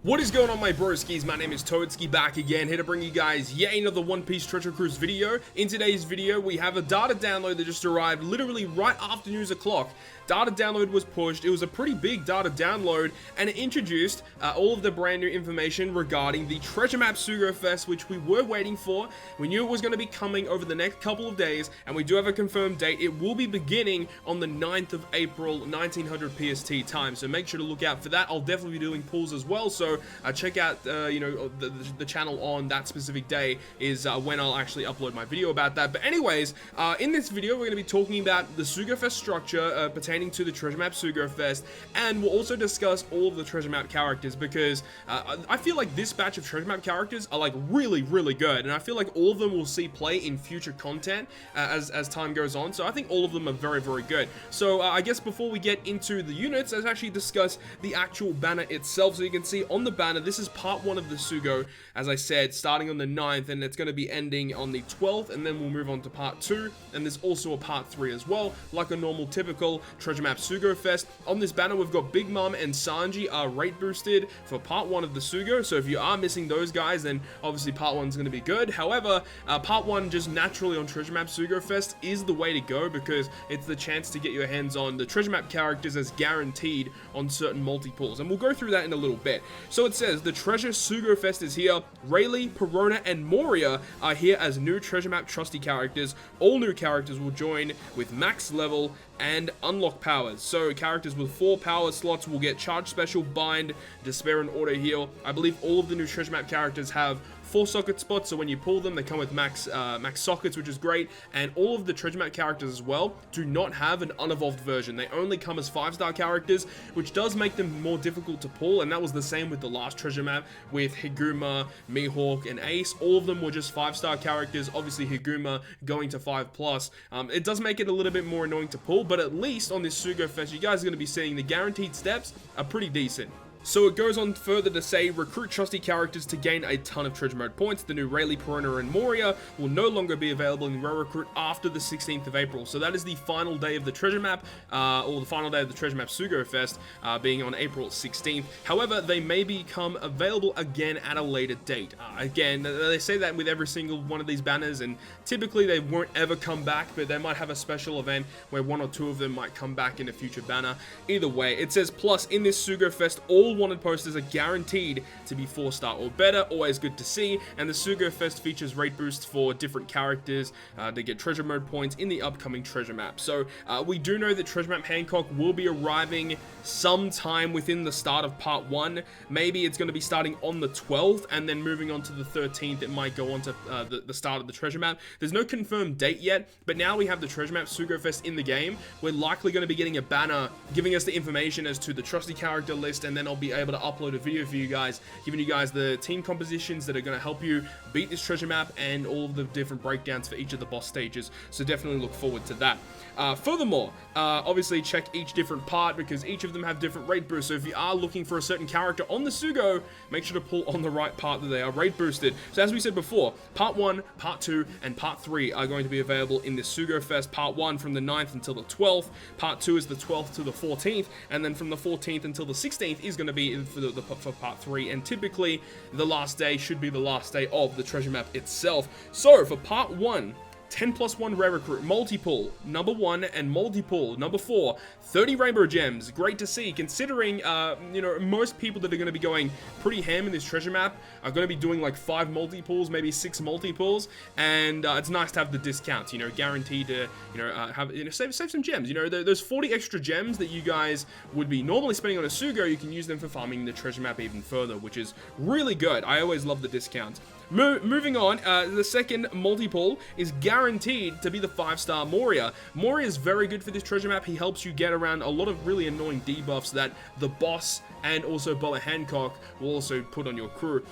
What is going on, my broskiis? My name is Toadskii, back again, here to bring you guys yet another One Piece Treasure Cruise video. In today's video, we have a data download that just arrived literally right after news o'clock. Data download was pushed. It was a pretty big data download, and it introduced all of the brand new information regarding the treasure map Sugo Fest, which we were waiting for. We knew it was going to be coming over the next couple of days, and we do have a confirmed date. It will be beginning on the 9th of April, 1900 PST time, so make sure to look out for that. I'll definitely be doing pulls as well, so check out the channel on that specific day is when I'll actually upload my video about that. But anyways, in this video we're going to be talking about the Sugo Fest structure pertaining to the treasure map Sugo Fest, and we'll also discuss all of the treasure map characters, because I feel like this batch of treasure map characters are like really good, and I feel like all of them will see play in future content as time goes on. So I think all of them are very good. So I guess before we get into the units, let's actually discuss the actual banner itself. So you can see on the banner, this is part 1 of the Sugo, as I said, starting on the 9th, and it's going to be ending on the 12th, and then we'll move on to part 2, and there's also a part 3 as well, like a normal typical treasure map Sugo Fest. On this banner, we've got Big Mom and Sanji are rate boosted for part 1 of the Sugo, so if you are missing those guys, then obviously part 1 is going to be good. However, part 1 just naturally on treasure map Sugo Fest is the way to go, because it's the chance to get your hands on the treasure map characters as guaranteed on certain multi-pulls, and we'll go through that in a little bit. So it says the treasure Sugo Fest is here. Rayleigh, Perona, and Moria are here as new treasure map trusty characters. All new characters will join with max level and unlock powers. So characters with 4 power slots will get charge special, bind, despair, and auto heal. I believe all of the new treasure map characters have 4 socket spots, so when you pull them, they come with max sockets, which is great. And all of the treasure map characters as well do not have an unevolved version. They only come as 5-star characters, which does make them more difficult to pull, and that was the same with the last treasure map with Higuma, Mihawk, and Ace. All of them were just 5-star characters. Obviously Higuma going to 5+. It does make it a little bit more annoying to pull, but at least on this Sugo Fest, you guys are going to be seeing the guaranteed steps are pretty decent. So it goes on further to say, recruit trusty characters to gain a ton of treasure mode points. The new Rayleigh, Perona, and Moria will no longer be available in Raw Recruit after the 16th of April. So that is the final day of the treasure map, or the final day of the treasure map Sugo Fest, being on April 16th. However, they may become available again at a later date. Again, they say that with every single one of these banners, and typically they won't ever come back, but they might have a special event where 1 or 2 of them might come back in a future banner. Either way, it says, plus in this Sugo Fest, all wanted posters are guaranteed to be 4-star or better. Always good to see. And the Sugo Fest features rate boosts for different characters to get treasure mode points in the upcoming treasure map. So we do know that treasure map Hancock will be arriving sometime within the start of part 1. Maybe it's going to be starting on the 12th and then moving on to the 13th. It might go on to the start of the treasure map. There's no confirmed date yet, but now we have the treasure map Sugo Fest in the game. We're likely going to be getting a banner giving us the information as to the trusty character list, and then I'll be able to upload a video for you guys, giving you guys the team compositions that are going to help you beat this treasure map and all of the different breakdowns for each of the boss stages. So definitely look forward to that. Furthermore, obviously check each different part, because each of them have different rate boosts. So if you are looking for a certain character on the Sugo, make sure to pull on the right part that they are rate boosted. So as we said before, part 1, part 2, and part 3 are going to be available in this Sugo Fest. Part 1 from the 9th until the 12th. Part 2 is the 12th to the 14th, and then from the 14th until the 16th is going to be for part 3, and typically the last day should be the last day of the treasure map itself. So for part 1, 10+1 rare recruit, multi-pull, number 1, and multi-pull, number 4, 30 rainbow gems. Great to see, considering, most people that are going to be going pretty ham in this treasure map are going to be doing like 5 multi-pulls, maybe 6 multi-pulls, and it's nice to have the discounts, guaranteed to, save some gems. Those 40 extra gems that you guys would be normally spending on a Sugo, you can use them for farming the treasure map even further, which is really good. I always love the discounts. Moving on, the second multi-pull is guaranteed to be the 5-star Moria. Moria is very good for this treasure map. He helps you get around a lot of really annoying debuffs that the boss and also Boa Hancock will also put on your crew.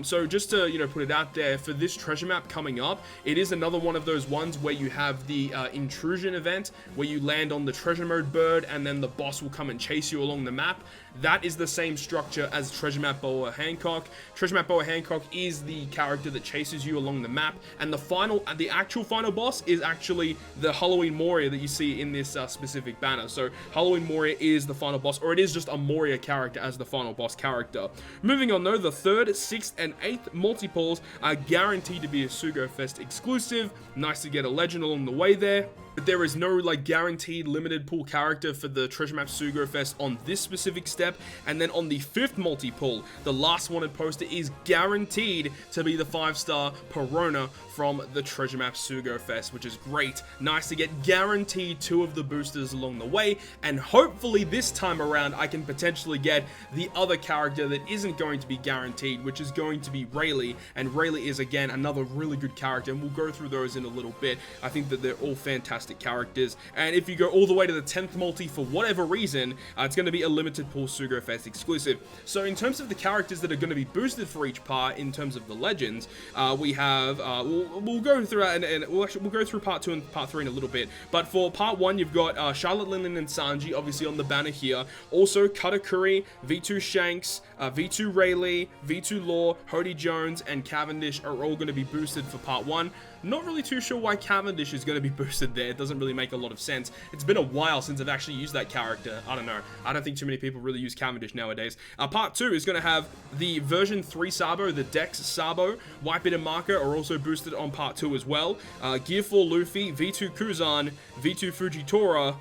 So just to put it out there, for this treasure map coming up, it is another one of those ones where you have the intrusion event, where you land on the treasure mode bird and then the boss will come and chase you along the map. That is the same structure as treasure map Boa Hancock. Treasure map Boa Hancock is the character character that chases you along the map, and the actual final boss is actually the Halloween Moria that you see in this specific banner. So Halloween Moria is the final boss, or it is just a Moria character as the final boss character. Moving on though, the 3rd, 6th, and 8th multi-pulls are guaranteed to be a Sugo Fest exclusive. Nice to get a legend along the way there. But there is no like guaranteed limited pool character for the Treasure Map Sugo Fest on this specific step. And then on the 5th multi-pull, the last wanted poster is guaranteed to be the 5-star Perona from the Treasure Map Sugo Fest, which is great. Nice to get guaranteed 2 of the boosters along the way, and hopefully this time around I can potentially get the other character that isn't going to be guaranteed, which is going to be Rayleigh. And Rayleigh is again another really good character, and we'll go through those in a little bit. I think that they're all fantastic characters, and if you go all the way to the 10th multi for whatever reason, it's going to be a limited pool Sugo Fest exclusive. So in terms of the characters that are going to be boosted for each part, in terms of the legends, we have we'll go through that, and we'll go through part 2 and part 3 in a little bit. But for part 1, you've got Charlotte Linen and Sanji, obviously on the banner here. Also Katakuri, V2 Shanks, V2 Rayleigh, V2 Law, Hody Jones, and Cavendish are all going to be boosted for part 1. Not really too sure why Cavendish is going to be boosted there. It doesn't really make a lot of sense. It's been a while since I've actually used that character. I don't know. I don't think too many people really use Cavendish nowadays. Part 2 is going to have the version 3 Sabo, the Dex Sabo. Whitebeard and Marker are also boosted on part 2 as well. Gear 4 Luffy, V2 Kuzan, V2 Fujitora,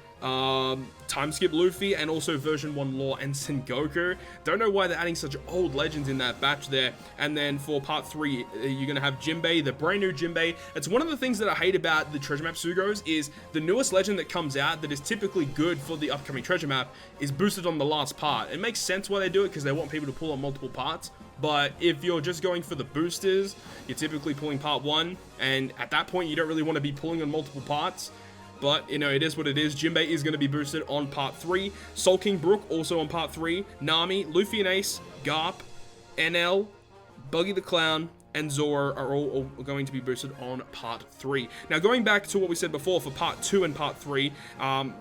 Time Skip Luffy, and also version 1 Law and Sengoku. Don't know why they're adding such old legends in that batch there. And then for part 3, you're gonna have Jinbei, the brand new Jinbei. It's one of the things that I hate about the Treasure Map Sugos is the newest legend that comes out that is typically good for the upcoming Treasure Map is boosted on the last part. It makes sense why they do it, because they want people to pull on multiple parts. But if you're just going for the boosters, you're typically pulling part 1, and at that point you don't really want to be pulling on multiple parts. But, you know, it is what it is. Jinbei is going to be boosted on part 3. Soul King Brook also on part 3. Nami, Luffy and Ace, Garp, NL, Buggy the Clown, and Zoro are all going to be boosted on part 3. Now, going back to what we said before for part 2 and part 3,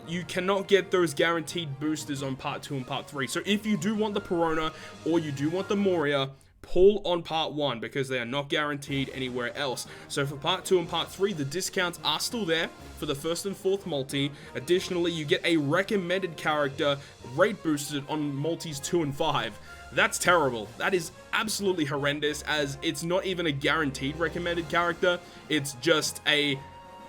you cannot get those guaranteed boosters on part 2 and part 3. So if you do want the Perona or you do want the Moria, pull on part 1 because they are not guaranteed anywhere else. So for part 2 and part 3, the discounts are still there for the 1st and 4th multi. Additionally, you get a recommended character rate boosted on multis 2 and 5. That's terrible. That is absolutely horrendous, as it's not even a guaranteed recommended character. It's just a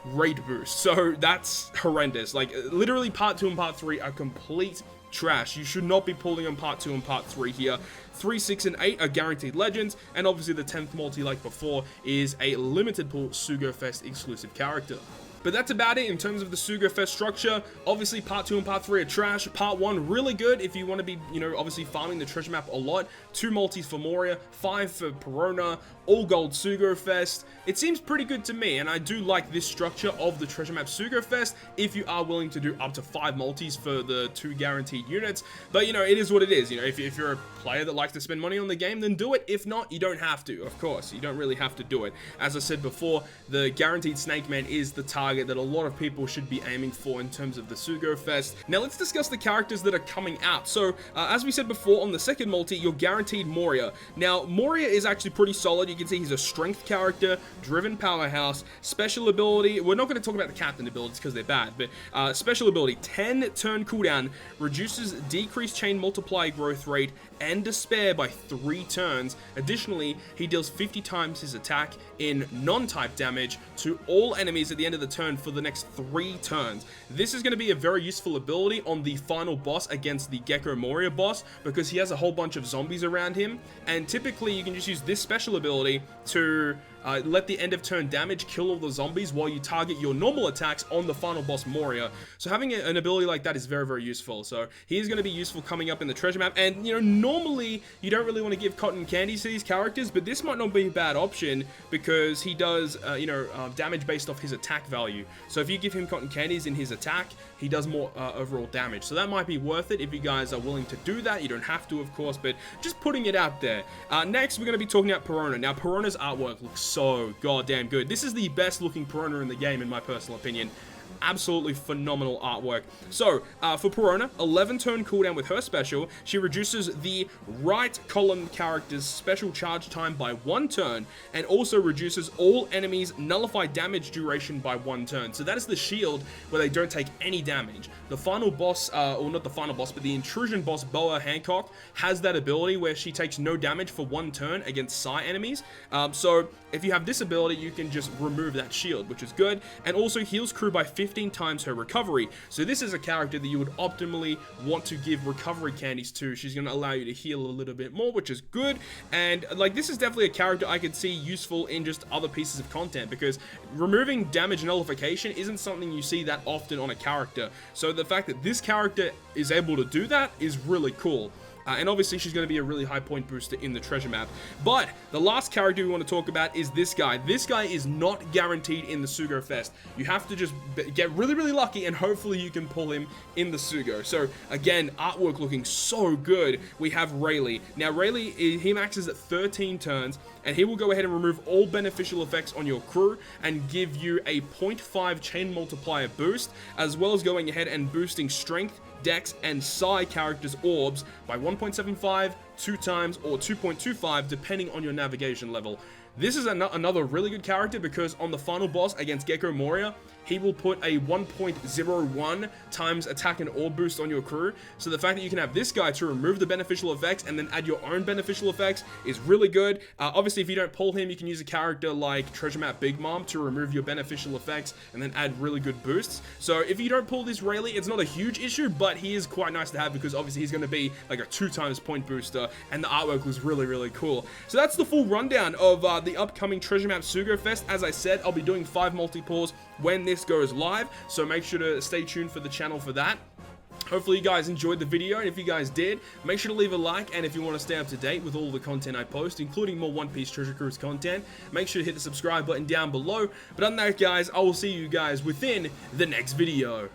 rate boost. So that's horrendous. Like, literally part 2 and part 3 are complete trash. You should not be pulling on part 2 and part 3 here. 3, 6, and 8 are guaranteed legends, and obviously the 10th multi, like before, is a limited pool Sugo Fest exclusive character. But that's about it in terms of the Sugo Fest structure. Obviously, part 2 and part 3 are trash. Part 1, really good if you want to be, you know, obviously farming the treasure map a lot. 2 multis for Moria, 5 for Perona, all gold Sugo Fest. It seems pretty good to me, and I do like this structure of the treasure map Sugo Fest if you are willing to do up to 5 multis for the 2 guaranteed units. But, you know, it is what it is. You know, if you're a player that likes to spend money on the game, then do it. If not, you don't have to, of course. You don't really have to do it. As I said before, the guaranteed Snake Man is the target that a lot of people should be aiming for in terms of the Sugo Fest. Now let's discuss the characters that are coming out. So as we said before, on the 2nd multi, you're guaranteed Moria. Now Moria is actually pretty solid. You can see he's a strength character, driven powerhouse, special ability. We're not going to talk about the captain abilities because they're bad, but special ability, 10 turn cooldown, reduces decreased chain multiply growth rate and despair by 3 turns. Additionally, he deals 50 times his attack in non-type damage to all enemies at the end of the turn for the next 3 turns. This is going to be a very useful ability on the final boss against the Gecko Moria boss, because he has a whole bunch of zombies around him, and typically you can just use this special ability to let the end of turn damage kill all the zombies while you target your normal attacks on the final boss Moria. So having an ability like that is very, very useful. So he is going to be useful coming up in the treasure map. And, you know, normally you don't really want to give cotton candies to these characters, but this might not be a bad option because he does, damage based off his attack value. So if you give him cotton candies in his attack, he does more overall damage. So that might be worth it if you guys are willing to do that. You don't have to, of course, but just putting it out there. Next, we're going to be talking about Perona. Now, Perona's artwork looks so goddamn good. This is the best looking Perona in the game, in my personal opinion. absolutely phenomenal artwork. So, for Perona, 11 turn cooldown with her special. She reduces the right column character's special charge time by 1 turn, and also reduces all enemies' nullified damage duration by 1 turn. So that is the shield where they don't take any damage. The final boss, or not the final boss, but the intrusion boss, Boa Hancock, has that ability where she takes no damage for 1 turn against Psi enemies. So if you have this ability, you can just remove that shield, which is good, and also heals crew by 15 times her recovery. So this is a character that you would optimally want to give recovery candies to. She's going to allow you to heal a little bit more, which is good. And like, this is definitely a character I could see useful in just other pieces of content, because removing damage nullification isn't something you see that often on a character. So the fact that this character is able to do that is really cool. And obviously she's going to be a really high point booster in the treasure map. But the last character we want to talk about is this guy. This guy is not guaranteed in the Sugo Fest. You have to just get really, really lucky, and hopefully you can pull him in the Sugo. So again, artwork looking so good. We have Rayleigh. Now Rayleigh, he maxes at 13 turns, and he will go ahead and remove all beneficial effects on your crew and give you a 0.5 chain multiplier boost, as well as going ahead and boosting strength, Dex, and Psi characters' orbs by 1.75, 2 times, or 2.25, depending on your navigation level. This is another really good character, because on the final boss against Gecko Moria, he will put a 1.01 times attack and orb boost on your crew. So the fact that you can have this guy to remove the beneficial effects and then add your own beneficial effects is really good. Obviously, if you don't pull him, you can use a character like Treasure Map Big Mom to remove your beneficial effects and then add really good boosts. So if you don't pull this Rayleigh, it's not a huge issue, but he is quite nice to have, because obviously he's going to be like a 2 times point booster, and the artwork was really, really cool. So that's the full rundown of the upcoming Treasure Map Sugo Fest. As I said, I'll be doing 5 multi-pulls when this goes live, so make sure to stay tuned for the channel for that. Hopefully you guys enjoyed the video, and if you guys did, make sure to leave a like, and if you want to stay up to date with all the content I post, including more One Piece Treasure Cruise content, make sure to hit the subscribe button down below. But other than that, guys, I will see you guys within the next video.